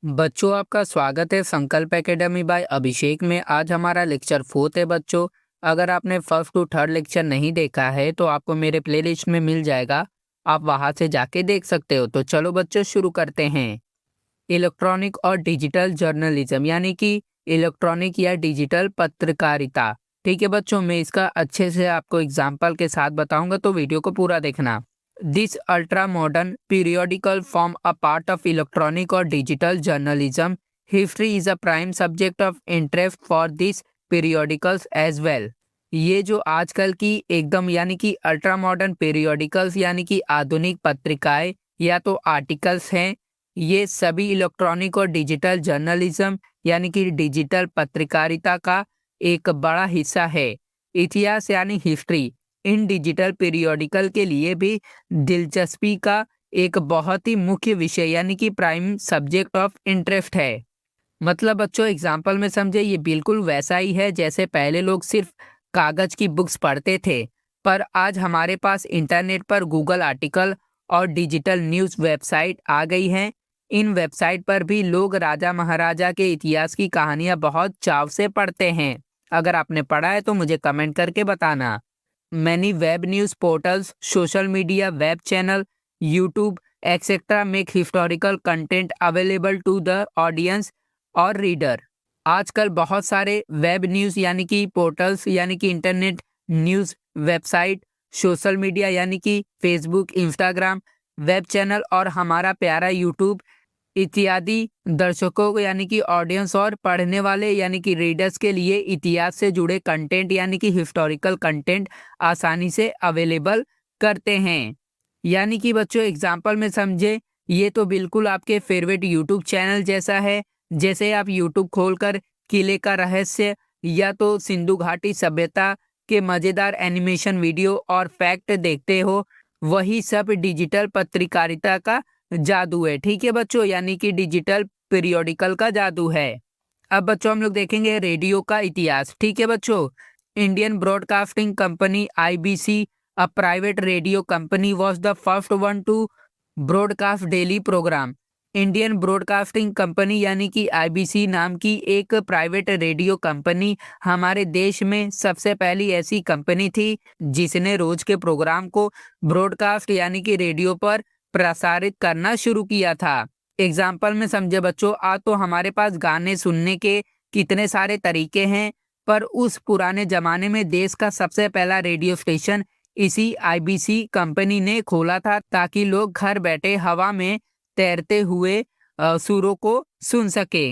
बच्चों, आपका स्वागत है संकल्प एकेडमी बाय अभिषेक में। आज हमारा लेक्चर 4 है बच्चों। अगर आपने फर्स्ट टू थर्ड लेक्चर नहीं देखा है तो आपको मेरे प्लेलिस्ट में मिल जाएगा, आप वहां से जाके देख सकते हो। तो चलो बच्चों शुरू करते हैं। इलेक्ट्रॉनिक और डिजिटल जर्नलिज्म यानी कि इलेक्ट्रॉनिक या डिजिटल पत्रकारिता। ठीक है बच्चों, मैं इसका अच्छे से आपको एग्जाम्पल के साथ बताऊंगा, तो वीडियो को पूरा देखना। This ultra modern periodical form a part of electronic or digital journalism. History is a prime subject of interest for these periodicals as well. ये जो आजकल की एकदम यानी कि अल्ट्रा मॉडर्न पीरियोडिकल्स यानी कि आधुनिक पत्रिकाएं या तो आर्टिकल्स हैं, ये सभी इलेक्ट्रॉनिक और डिजिटल जर्नलिज्म यानी कि डिजिटल पत्रकारिता का एक बड़ा हिस्सा है। इतिहास यानी हिस्ट्री इन डिजिटल पीरियोडिकल के लिए भी दिलचस्पी का एक बहुत ही मुख्य विषय यानी कि प्राइम सब्जेक्ट ऑफ इंटरेस्ट है। मतलब बच्चों एग्जाम्पल में समझे, ये बिल्कुल वैसा ही है जैसे पहले लोग सिर्फ कागज की बुक्स पढ़ते थे, पर आज हमारे पास इंटरनेट पर गूगल आर्टिकल और डिजिटल न्यूज़ वेबसाइट आ गई हैं। इन वेबसाइट पर भी लोग राजा महाराजा के इतिहास की कहानियां बहुत चाव से पढ़ते हैं। अगर आपने पढ़ा है तो मुझे कमेंट करके बताना। Many web news portals, social media, web channel, YouTube, etc. make historical content available to the audience और रीडर। आजकल बहुत सारे वेब न्यूज़ यानी कि पोर्टल्स यानी कि internet news website, social media यानी कि फेसबुक, इंस्टाग्राम, वेब चैनल और हमारा प्यारा यूट्यूब इत्यादि दर्शकों को यानी कि ऑडियंस और पढ़ने वाले यानी कि रीडर्स के लिए इतिहास से जुड़े कंटेंट यानी कि हिस्टोरिकल कंटेंट आसानी से अवेलेबल करते हैं। यानी कि बच्चों एग्जाम्पल में समझे, ये तो बिल्कुल आपके फेवरेट यूट्यूब चैनल जैसा है। जैसे आप यूट्यूब खोलकर किले का रहस्य या तो सिंधु घाटी सभ्यता के मज़ेदार एनिमेशन वीडियो और फैक्ट देखते हो, वही सब डिजिटल पत्रकारिता का जादू है। ठीक है बच्चों, यानी कि डिजिटल पीरियोडिकल का जादू है। अब बच्चों हम लोग देखेंगे रेडियो का इतिहास। ठीक है बच्चों, Indian Broadcasting Company IBC, a private radio company, was the first one to broadcast daily programme. Indian Broadcasting Company यानी कि आईबीसी नाम की एक प्राइवेट रेडियो कंपनी हमारे देश में सबसे पहली ऐसी कंपनी थी जिसने रोज के प्रोग्राम को ब्रॉडकास्ट यानी कि रेडियो पर प्रसारित करना शुरू किया था। एग्जाम्पल में समझे बच्चों, आज तो हमारे पास गाने सुनने के कितने सारे तरीके हैं, पर उस पुराने जमाने में देश का सबसे पहला रेडियो स्टेशन इसी आईबीसी कंपनी ने खोला था ताकि लोग घर बैठे हवा में तैरते हुए सुरों को सुन सके।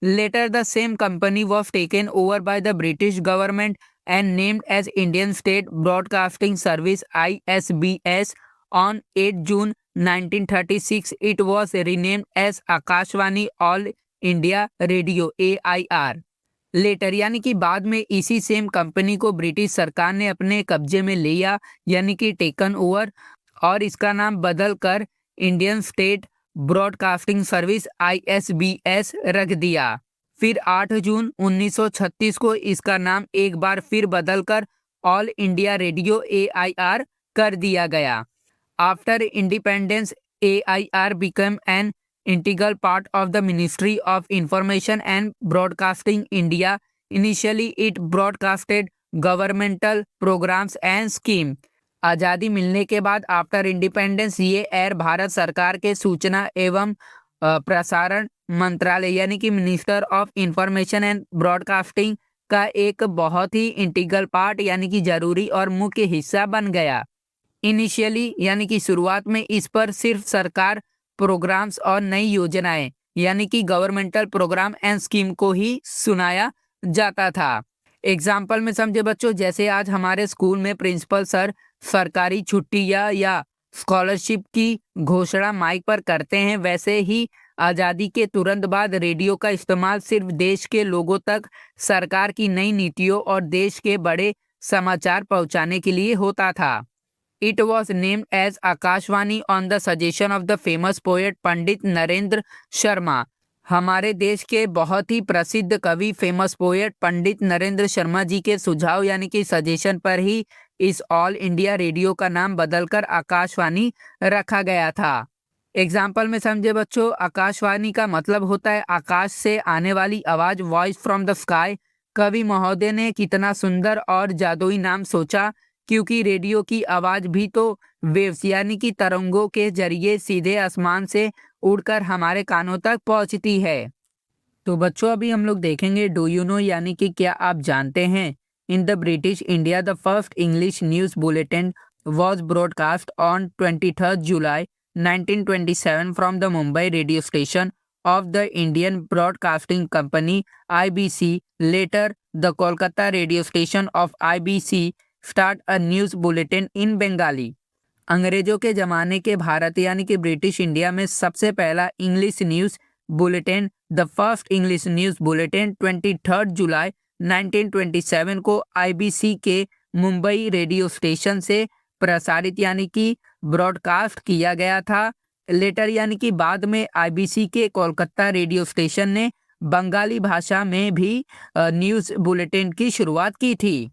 Later the same company was taken over by the British government and named as Indian State Broadcasting Service ISBS। On 8 June 1936, it was renamed as Akashvani All India Radio AIR। Later यानी कि बाद में इसी सेम कंपनी को British सरकार ने अपने कब्जे में लिया यानी कि टेकन ओवर, और इसका नाम बदल कर Indian State Broadcasting Service ISBS रख दिया। फिर 8 जून 1936 को इसका नाम एक बार फिर बदलकर ऑल इंडिया रेडियो AIR कर दिया गया। After independence, AIR became an integral part of the Ministry of Information and Broadcasting India. Initially, it broadcasted governmental programs and schemes. आज़ादी मिलने के बाद आफ्टर इंडिपेंडेंस ये एयर भारत सरकार के सूचना एवं प्रसारण मंत्रालय यानी कि minister of information and broadcasting का एक बहुत ही इंटीग्रल पार्ट यानी कि जरूरी और मुख्य हिस्सा बन गया। इनिशियली यानी कि शुरुआत में इस पर सिर्फ सरकार प्रोग्राम्स और नई योजनाएं यानी कि गवर्नमेंटल प्रोग्राम एंड स्कीम को ही सुनाया जाता था। एग्जाम्पल में समझे बच्चों, जैसे आज हमारे स्कूल में प्रिंसिपल सर सरकारी छुट्टी या स्कॉलरशिप की घोषणा माइक पर करते हैं, वैसे ही आज़ादी के तुरंत बाद रेडियो का इस्तेमाल सिर्फ देश के लोगों तक सरकार की नई नीतियों और देश के बड़े समाचार पहुंचाने के लिए होता था। It was named as Akashvani on the suggestion of the famous poet पंडित नरेंद्र शर्मा। हमारे देश के बहुत ही प्रसिद्ध कवि फेमस पोएट पंडित नरेंद्र शर्मा जी के सुझाव यानी कि सजेशन पर ही इस ऑल इंडिया रेडियो का नाम बदलकर आकाशवाणी रखा गया था। एग्जाम्पल में समझे बच्चों, आकाशवाणी का मतलब होता है आकाश से आने वाली आवाज, वॉइस फ्रॉम द स्काई। कवि महोदय ने कितना सुंदर और जादुई नाम सोचा, क्योंकि रेडियो की आवाज भी तो वेव्स यानी कि तरंगों के जरिए सीधे आसमान से उड़कर हमारे कानों तक पहुंचती है। तो बच्चों अभी हम लोग देखेंगे डू यू नो यानी कि क्या आप जानते हैं। In the British India the first English news bulletin was broadcast on 23 July 1927 from the Mumbai radio station of the Indian Broadcasting Company IBC. Later, the Kolkata radio station of IBC start a news bulletin in Bengali. अंग्रेजों के ज़माने के भारत यानी कि British India में सबसे पहला English news bulletin the first English news bulletin 23 जुलाई 1927 को आईबीसी के मुंबई रेडियो स्टेशन से प्रसारित यानी कि ब्रॉडकास्ट किया गया था। लेटर यानी कि बाद में आईबीसी के कोलकाता रेडियो स्टेशन ने बंगाली भाषा में भी न्यूज़ बुलेटिन की शुरुआत की थी।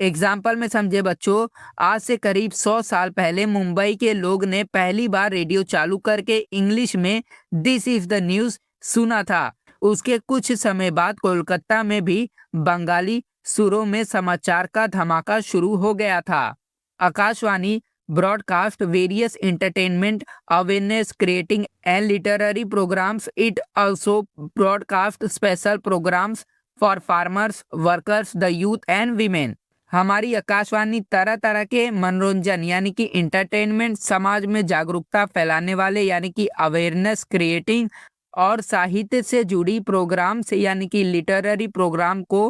एग्जाम्पल में समझे बच्चों, आज से करीब 100 साल पहले मुंबई के लोग ने पहली बार रेडियो चालू करके इंग्लिश में दिस इज द न्यूज़ सुना था। उसके कुछ समय बाद कोलकाता में भी बंगाली सुरों में समाचार का धमाका शुरू हो गया था। Akashvani broadcast various entertainment, awareness creating and literary programs. It also broadcast special programs for farmers, workers, the youth and women. हमारी आकाशवाणी तरह तरह के मनोरंजन यानी कि इंटरटेनमेंट, समाज में जागरूकता फैलाने वाले यानी कि अवेयरनेस क्रिएटिंग और साहित्य से जुड़ी प्रोग्राम्स यानी कि लिटरेरी प्रोग्राम को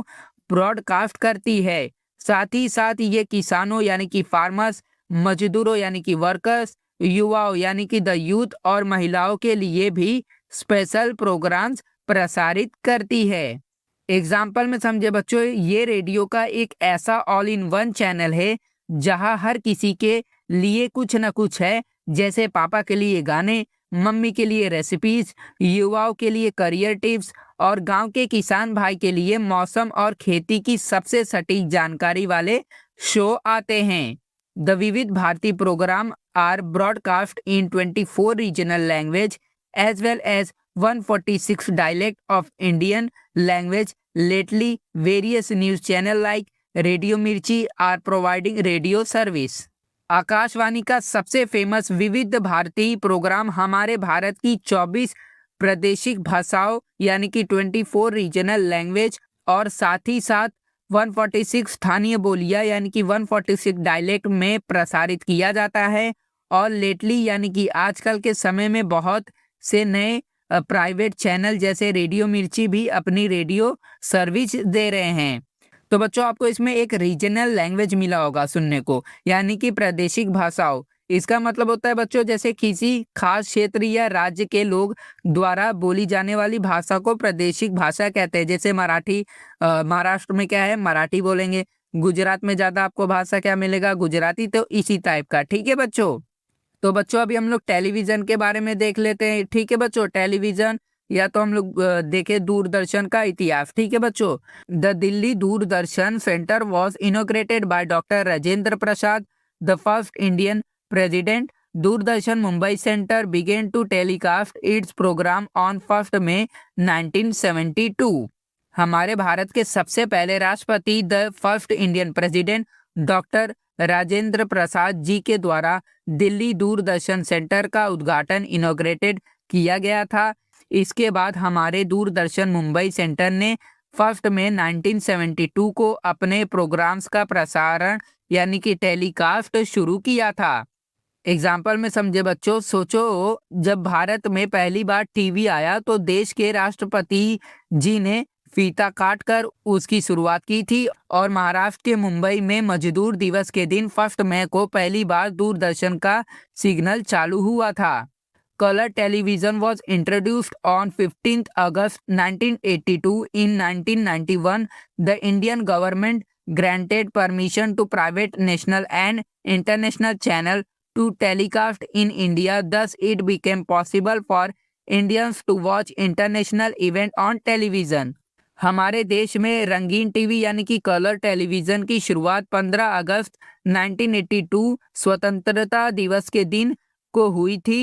ब्रॉडकास्ट करती है। साथ ही साथ ये किसानों यानी कि फार्मर्स, मजदूरों यानी कि वर्कर्स, युवाओं यानी कि द यूथ और महिलाओं के लिए भी स्पेशल प्रोग्राम्स प्रसारित करती है। एग्जाम्पल में समझे बच्चों, ये रेडियो का एक ऐसा ऑल इन वन चैनल है जहां हर किसी के लिए कुछ न कुछ है, जैसे पापा के लिए गाने, मम्मी के लिए रेसिपीज, युवाओं के लिए करियर टिप्स और गांव के किसान भाई के लिए मौसम और खेती की सबसे सटीक जानकारी वाले शो आते हैं। The Vivid Bharati program are broadcast in 24 regional language as well as 146 dialect of Indian language. Lately, various news channel like Radio Mirchi are providing radio service. Akashvani का सबसे फेमस विविध भारती प्रोग्राम हमारे भारत की 24 प्रादेशिक भाषाओं यानी कि 24 रीजनल लैंग्वेज और साथ ही साथ 146 स्थानीय बोलियां यानी कि 146 डायलेक्ट में प्रसारित किया जाता है। और लेटली यानी कि आजकल के समय में बहुत से नए प्राइवेट चैनल जैसे रेडियो मिर्ची भी अपनी रेडियो सर्विस दे रहे हैं। तो बच्चों आपको इसमें एक रीजनल लैंग्वेज मिला होगा सुनने को, यानी कि प्रादेशिक भाषाओं। इसका मतलब होता है बच्चों जैसे किसी खास क्षेत्र या राज्य के लोग द्वारा बोली जाने वाली भाषा को प्रादेशिक भाषा कहते हैं। जैसे मराठी, महाराष्ट्र में क्या है, मराठी बोलेंगे। गुजरात में ज़्यादा आपको भाषा क्या मिलेगा, गुजराती। तो इसी टाइप का, ठीक है बच्चों। तो बच्चों अभी हम लोग टेलीविज़न के बारे में देख लेते हैं, ठीक है बच्चों। टेलीविज़न या तो हम लोग देखें दूरदर्शन का इतिहास, ठीक है बच्चों। The Delhi Doordarshan centre was inaugurated by doctor Rajendra Prasad, the first Indian president. Doordarshan Mumbai centre began to telecast its program on 1 May 1972. हमारे भारत के सबसे पहले राष्ट्रपति the first Indian president doctor Rajendra Prasad ji के द्वारा दिल्ली दूरदर्शन सेंटर का उद्घाटन इनोग्रेटेड किया गया था। इसके बाद हमारे दूरदर्शन मुंबई सेंटर ने 1 मई 1972 को अपने प्रोग्राम्स का प्रसारण यानी कि टेलीकास्ट शुरू किया था। एग्जाम्पल में समझे बच्चों, सोचो जब भारत में पहली बार टीवी आया तो देश के राष्ट्रपति जी ने फीता काट कर उसकी शुरुआत की थी। और महाराष्ट्र के मुंबई में मजदूर दिवस के दिन 1 मई को पहली बार दूरदर्शन का सिग्नल चालू हुआ था। Colour television was introduced on 15 August 1982। In 1991 the Indian government granted permission to private national and international channel to telecast in India. Thus, it became possible for Indians to watch international event on television. हमारे देश में रंगीन TV यानी कि colour television की शुरुआत 15 अगस्त 1982 स्वतंत्रता दिवस के दिन को हुई थी।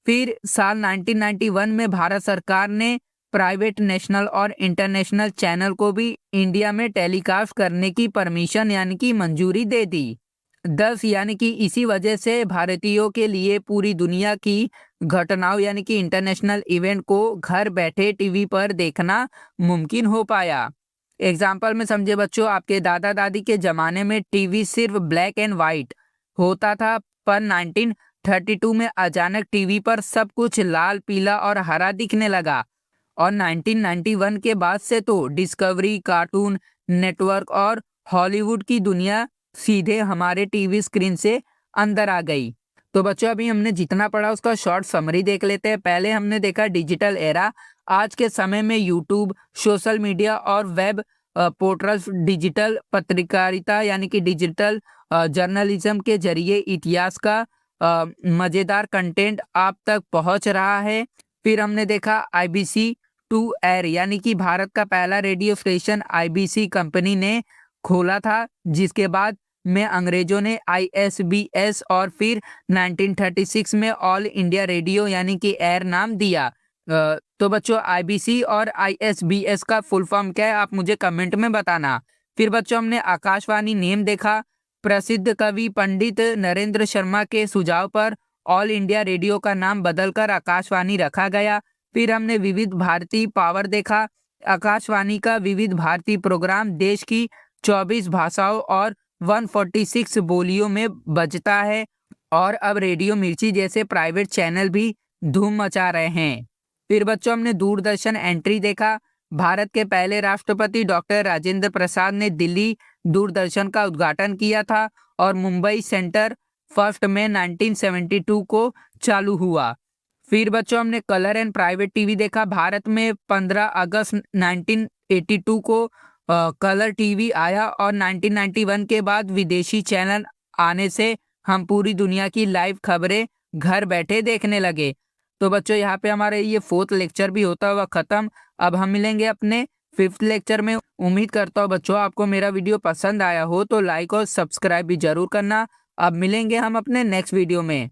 फिर साल 1991 में भारत सरकार ने प्राइवेट नेशनल और इंटरनेशनल चैनल को भी इंडिया में टेलीकास्ट करने की परमिशन यानी कि मंजूरी दे दी। 10 यानी कि इसी वजह से भारतीयों के लिए पूरी दुनिया की घटनाओं यानी कि इंटरनेशनल इवेंट को घर बैठे टीवी पर देखना मुमकिन हो पाया। एग्जाम्पल में समझे बच्चों, आपके दादा दादी के ज़माने में टीवी सिर्फ ब्लैक एंड वाइट होता था, पर 1932 में अचानक टीवी पर सब कुछ लाल, पीला और हरा दिखने लगा। और 1991 के बाद से तो डिस्कवरी, कार्टून नेटवर्क और हॉलीवुड की दुनिया सीधे हमारे टीवी स्क्रीन से अंदर आ गई। तो बच्चों, अभी हमने जितना पढ़ा उसका शॉर्ट समरी देख लेते हैं। पहले हमने देखा डिजिटल एरा। आज के समय में यूट्यूब, सोशल मीडिया और वेब पोर्टल्स, डिजिटल पत्रकारिता यानी कि डिजिटल जर्नलिज्म के जरिए इतिहास का मज़ेदार कंटेंट आप तक पहुंच रहा है। फिर हमने देखा IBC टू एयर यानी कि भारत का पहला रेडियो स्टेशन IBC कंपनी ने खोला था, जिसके बाद में अंग्रेजों ने ISBS और फिर 1936 में ऑल इंडिया रेडियो यानी कि एयर नाम दिया। तो बच्चों, IBC और ISBS का फुल फॉर्म क्या है आप मुझे कमेंट में बताना। फिर बच्चों, हमने आकाशवाणी नेम देखा। प्रसिद्ध कवि पंडित नरेंद्र शर्मा के सुझाव पर ऑल इंडिया रेडियो का नाम बदलकर आकाशवाणी रखा गया। फिर हमने विविध भारती पावर देखा। आकाशवाणी का विविध भारती प्रोग्राम देश की 24 भाषाओं और 146 बोलियों में बजता है, और अब रेडियो मिर्ची जैसे प्राइवेट चैनल भी धूम मचा रहे हैं। फिर बच्चों, हमने दूरदर्शन एंट्री देखा। भारत के पहले राष्ट्रपति डॉक्टर राजेंद्र प्रसाद ने दिल्ली दूरदर्शन का उद्घाटन किया था और मुंबई सेंटर 1 मई 1972 को चालू हुआ। फिर बच्चों, हमने कलर एंड प्राइवेट टीवी देखा। भारत में 15 अगस्त 1982 को कलर टीवी आया और 1991 के बाद विदेशी चैनल आने से हम पूरी दुनिया की लाइव खबरें घर बैठे देखने लगे। तो बच्चों, यहाँ पे हमारे ये 4th लेक्चर भी होता हुआ ख़त्म। अब हम मिलेंगे अपने 5th लेक्चर में। उम्मीद करता हूँ बच्चों आपको मेरा वीडियो पसंद आया हो तो लाइक और सब्सक्राइब भी जरूर करना। अब मिलेंगे हम अपने नेक्स्ट वीडियो में।